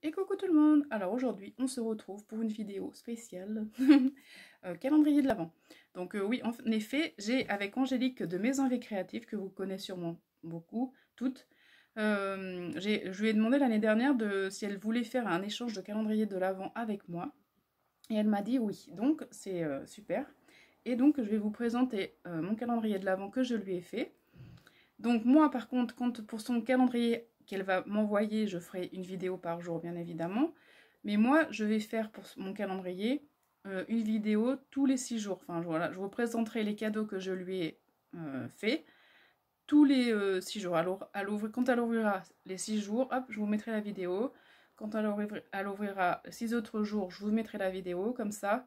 Et coucou tout le monde! Alors aujourd'hui, on se retrouve pour une vidéo spéciale calendrier de l'Avent. Donc oui, en effet, j'ai avec Angélique de Mes Envies Créatives, que vous connaissez sûrement beaucoup, toutes. Je lui ai demandé l'année dernière si elle voulait faire un échange de calendrier de l'Avent avec moi. Et elle m'a dit oui, donc c'est super. Et donc je vais vous présenter mon calendrier de l'Avent que je lui ai fait. Donc moi par contre, pour son calendrier qu'elle va m'envoyer, je ferai une vidéo par jour bien évidemment. Mais moi je vais faire pour mon calendrier une vidéo tous les 6 jours. Enfin voilà, je vous présenterai les cadeaux que je lui ai fait tous les 6 jours. Alors quand elle ouvrira les 6 jours, hop, je vous mettrai la vidéo. Quand elle ouvrira 6 autres jours, je vous mettrai la vidéo. Comme ça,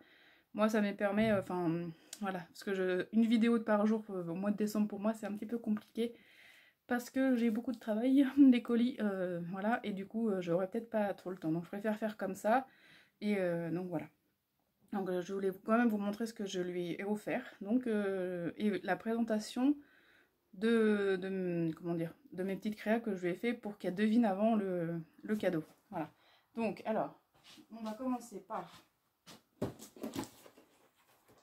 moi ça me permet, enfin voilà, parce que une vidéo par jour au mois de décembre pour moi c'est un petit peu compliqué parce que j'ai beaucoup de travail, les colis, voilà, et du coup j'aurais peut-être pas trop le temps, donc je préfère faire comme ça, et donc voilà. Donc je voulais quand même vous montrer ce que je lui ai offert, donc, et la présentation comment dire, de mes petites créas que je lui ai fait pour qu'elle devine avant le cadeau, voilà. Donc alors, on va commencer par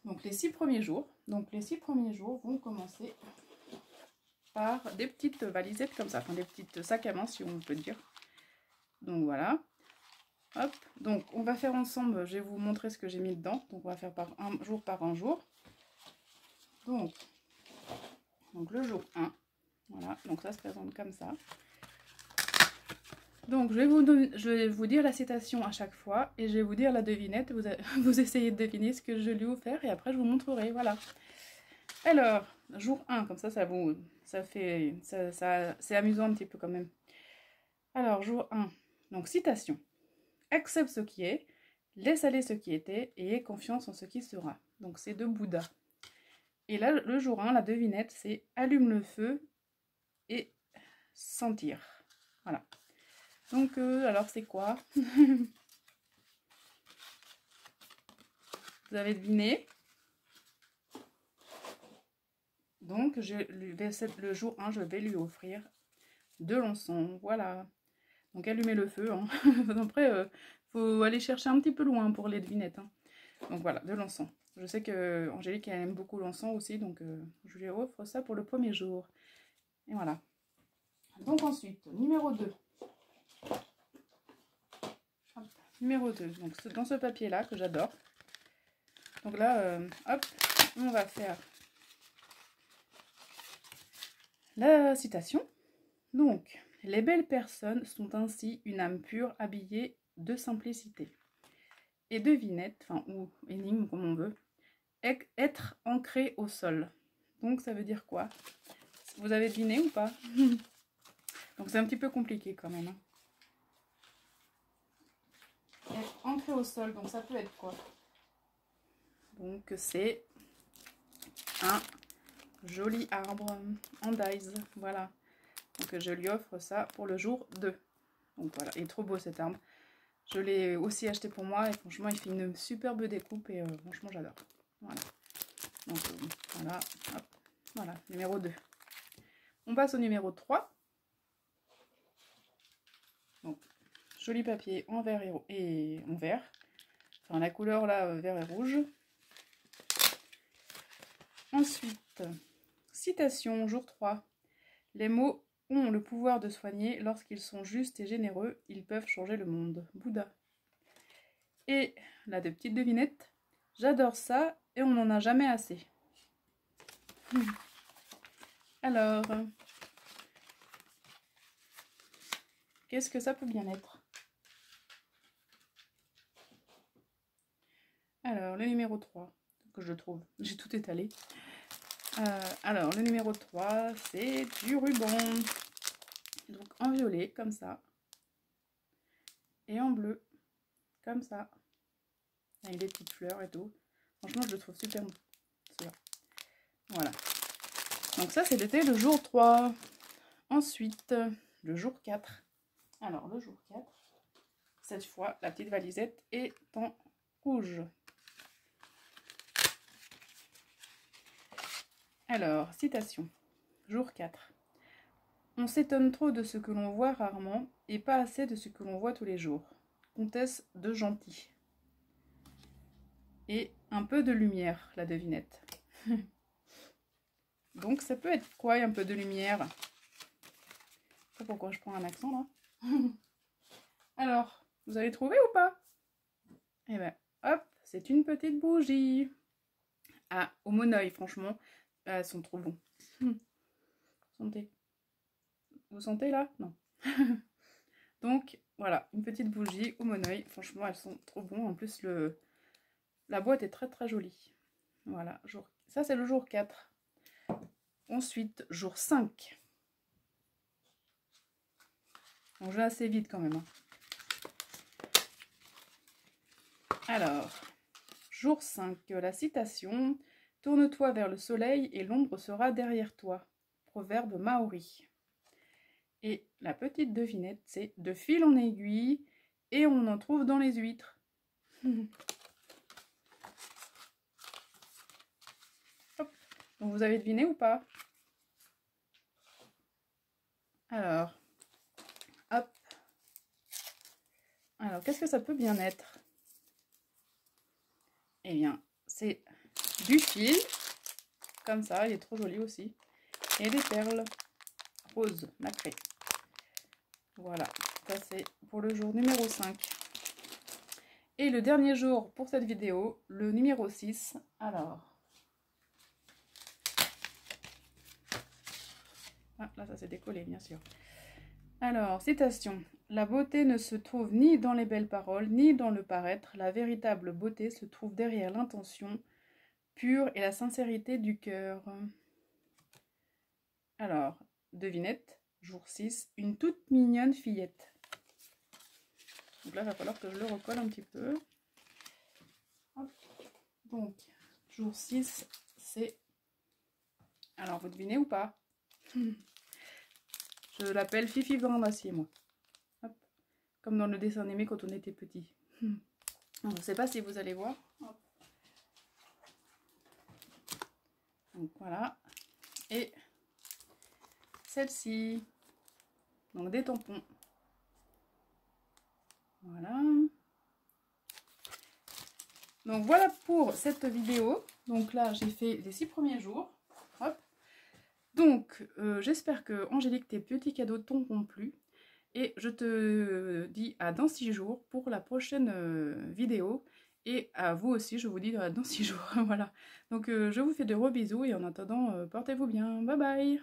donc les 6 premiers jours. Donc les 6 premiers jours vont commencer par des petites valisettes comme ça, enfin des petites sacs à main si on peut dire. Donc voilà. Hop. Donc on va faire ensemble, je vais vous montrer ce que j'ai mis dedans. Donc on va faire par un jour. Donc le jour 1. Voilà, donc ça se présente comme ça. Donc je vais vous dire la citation à chaque fois et je vais vous dire la devinette. Vous essayez de deviner ce que je lui ai offert et après je vous montrerai. Voilà. Alors, jour 1, comme ça, c'est amusant un petit peu quand même. Alors, jour 1, donc citation. Accepte ce qui est, laisse aller ce qui était et aie confiance en ce qui sera. Donc c'est de Bouddha. Et là, le jour 1, la devinette, c'est allume le feu et sentir. Voilà. Donc, alors c'est quoi? Vous avez deviné? Donc, le jour 1, je vais lui offrir de l'encens. Voilà. Donc, allumez le feu. Hein. Après, faut aller chercher un petit peu loin pour les devinettes. Hein. Donc, voilà, de l'encens. Je sais que Angélique elle aime beaucoup l'encens aussi, donc je lui offre ça pour le premier jour. Et voilà. Donc, ensuite, numéro 2. Hop, numéro 2. Donc, dans ce papier-là que j'adore. Donc là, hop, on va faire la citation. Donc, les belles personnes sont ainsi une âme pure habillée de simplicité. Et devinette, enfin, ou énigme comme on veut, être ancré au sol. Donc ça veut dire quoi? Vous avez deviné ou pas? Donc c'est un petit peu compliqué quand même. Hein. Être ancré au sol, donc ça peut être quoi? Donc c'est un joli arbre en dies, voilà. Donc je lui offre ça pour le jour 2. Donc voilà, il est trop beau cet arbre. Je l'ai aussi acheté pour moi et franchement il fait une superbe découpe et franchement j'adore. Voilà. Donc voilà, hop, voilà, numéro 2. On passe au numéro 3. Donc joli papier en vert et en vert. Enfin la couleur là, vert et rouge. Ensuite, citation, jour 3. Les mots ont le pouvoir de soigner lorsqu'ils sont justes et généreux. Ils peuvent changer le monde. Bouddha. Et là, de petites devinettes. J'adore ça et on n'en a jamais assez. Alors, qu'est-ce que ça peut bien être? Alors, le numéro 3, que je trouve, j'ai tout étalé. Alors, le numéro 3, c'est du ruban. Donc, en violet, comme ça. Et en bleu, comme ça. Avec des petites fleurs et tout. Franchement, je le trouve super beau. Voilà. Donc ça, c'était le jour 3. Ensuite, le jour 4. Alors, le jour 4, cette fois, la petite valisette est en rouge. Alors, citation. Jour 4. On s'étonne trop de ce que l'on voit rarement et pas assez de ce que l'on voit tous les jours. Comtesse de Gentil. Et un peu de lumière, la devinette. Donc ça peut être quoi un peu de lumière? Je sais pas pourquoi je prends un accent là. Alors, vous avez trouvé ou pas? Eh ben, hop, c'est une petite bougie. Ah, au monoeil, franchement, elles sont trop bons. Sentez. Vous sentez là? Non. Donc, voilà, une petite bougie au monoeil. Franchement, elles sont trop bons. En plus, la boîte est très très jolie. Voilà, ça c'est le jour 4. Ensuite, jour 5. Donc, je vais assez vite quand même. Hein. Alors, jour 5, la citation. Tourne-toi vers le soleil et l'ombre sera derrière toi. Proverbe maori. Et la petite devinette, c'est de fil en aiguille et on en trouve dans les huîtres. Hop. Donc vous avez deviné ou pas? Alors, hop. Alors, qu'est-ce que ça peut bien être? Eh bien, c'est du fil, comme ça, il est trop joli aussi, et des perles roses nacrées. Voilà, ça c'est pour le jour numéro 5. Et le dernier jour pour cette vidéo, le numéro 6. Alors, ah, là ça s'est décollé bien sûr. Alors, citation. La beauté ne se trouve ni dans les belles paroles, ni dans le paraître. La véritable beauté se trouve derrière l'intention pure et la sincérité du cœur. Alors, devinette, jour 6, une toute mignonne fillette. Donc là, il va falloir que je le recolle un petit peu. Hop. Donc, jour 6, c'est... Alors, vous devinez ou pas? Je l'appelle Fifi Grande Acier, moi. Hop. Comme dans le dessin animé quand on était petit. Je ne sais pas si vous allez voir. Hop. Donc voilà. Et celle-ci. Donc des tampons. Voilà. Donc voilà pour cette vidéo. Donc là, j'ai fait les 6 premiers jours. Hop. Donc, j'espère que Angélique, tes petits cadeaux t'auront plu. Et je te dis à dans 6 jours pour la prochaine vidéo. Et à vous aussi, je vous dis dans 6 jours. Voilà. Donc, je vous fais de gros bisous et en attendant, portez-vous bien. Bye bye!